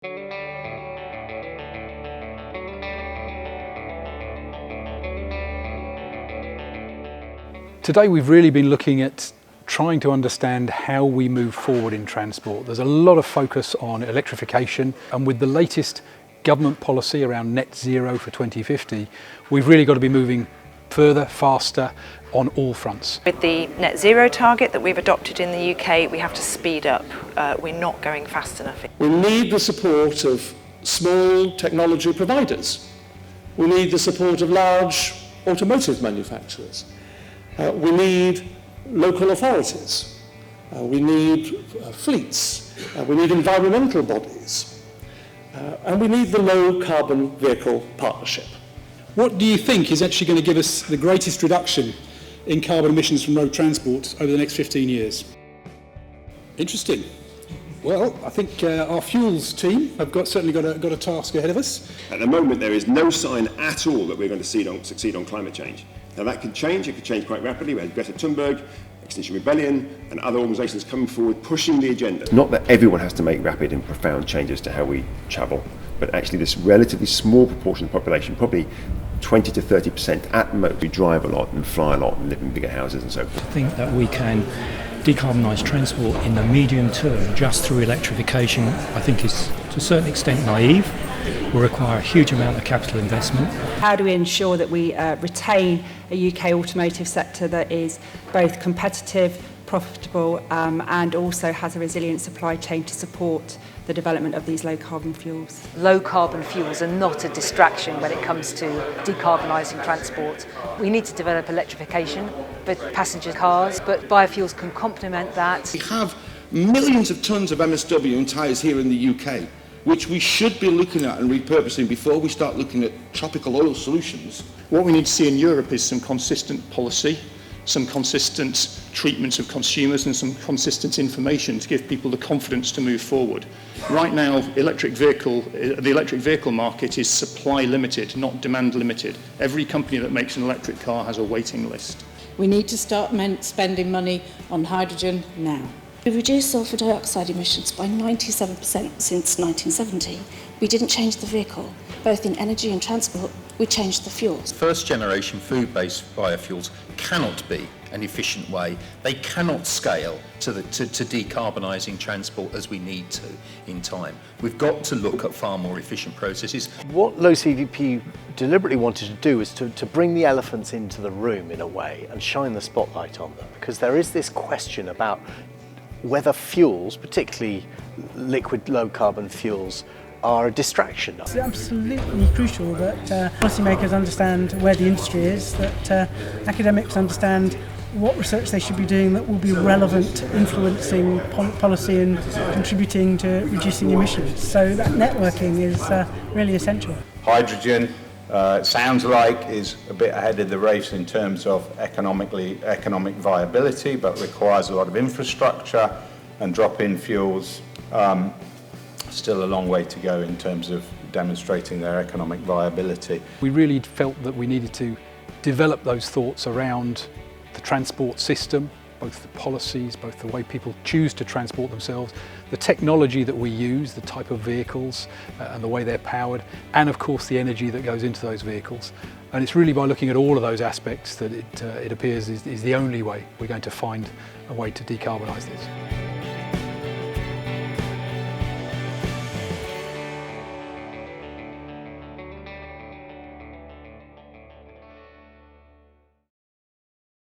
Today we've really been looking at trying to understand how we move forward in transport. There's a lot of focus on electrification, and with the latest government policy around net zero for 2050, we've really got to be moving further, faster on all fronts. With the net zero target that we've adopted in the UK, we have to speed up. We're not going fast enough. We need the support of small technology providers. We need the support of large automotive manufacturers. We need local authorities. We need fleets. We need environmental bodies. And we need the low carbon vehicle partnership. What do you think is actually going to give us the greatest reduction in carbon emissions from road transport over the next 15 years? Interesting. Well, I think our fuels team have certainly got a task ahead of us. At the moment, there is no sign at all that we're going to succeed on climate change. Now that could change. It could change quite rapidly. We had Greta Thunberg, Extinction Rebellion, and other organisations coming forward pushing the agenda. Not that everyone has to make rapid and profound changes to how we travel, but actually this relatively small proportion of the population, probably 20 to 30% at most, who drive a lot and fly a lot and live in bigger houses and so forth. I think that we can decarbonise transport in the medium term just through electrification. I think is to a certain extent naive. Will require a huge amount of capital investment. How do we ensure that we retain a UK automotive sector that is both competitive, profitable and also has a resilient supply chain to support the development of these low carbon fuels? Low carbon fuels are not a distraction when it comes to decarbonising transport. We need to develop electrification for passenger cars, but biofuels can complement that. We have millions of tonnes of MSW in tyres here in the UK, which we should be looking at and repurposing before we start looking at tropical oil solutions. What we need to see in Europe is some consistent policy, some consistent treatment of consumers and some consistent information to give people the confidence to move forward. Right now, the electric vehicle market is supply limited, not demand limited. Every company that makes an electric car has a waiting list. We need to start spending money on hydrogen now. We reduced sulphur dioxide emissions by 97% since 1970. We didn't change the vehicle. Both in energy and transport, we changed the fuels. First generation food-based biofuels cannot be an efficient way. They cannot scale to decarbonising transport as we need to in time. We've got to look at far more efficient processes. What LowCVP deliberately wanted to do is to bring the elephants into the room in a way and shine the spotlight on them, because there is this question about whether fuels, particularly liquid low-carbon fuels, are a distraction. It's absolutely crucial that policymakers understand where the industry is, that academics understand what research they should be doing that will be relevant, influencing policy and contributing to reducing emissions. So that networking is really essential. Hydrogen, it sounds like, is a bit ahead of the race in terms of economic viability, but requires a lot of infrastructure, and drop-in fuels still a long way to go in terms of demonstrating their economic viability. We really felt that we needed to develop those thoughts around the transport system, both the policies, both the way people choose to transport themselves, the technology that we use, the type of vehicles and the way they're powered, and of course the energy that goes into those vehicles. And it's really by looking at all of those aspects that it appears is the only way we're going to find a way to decarbonise this.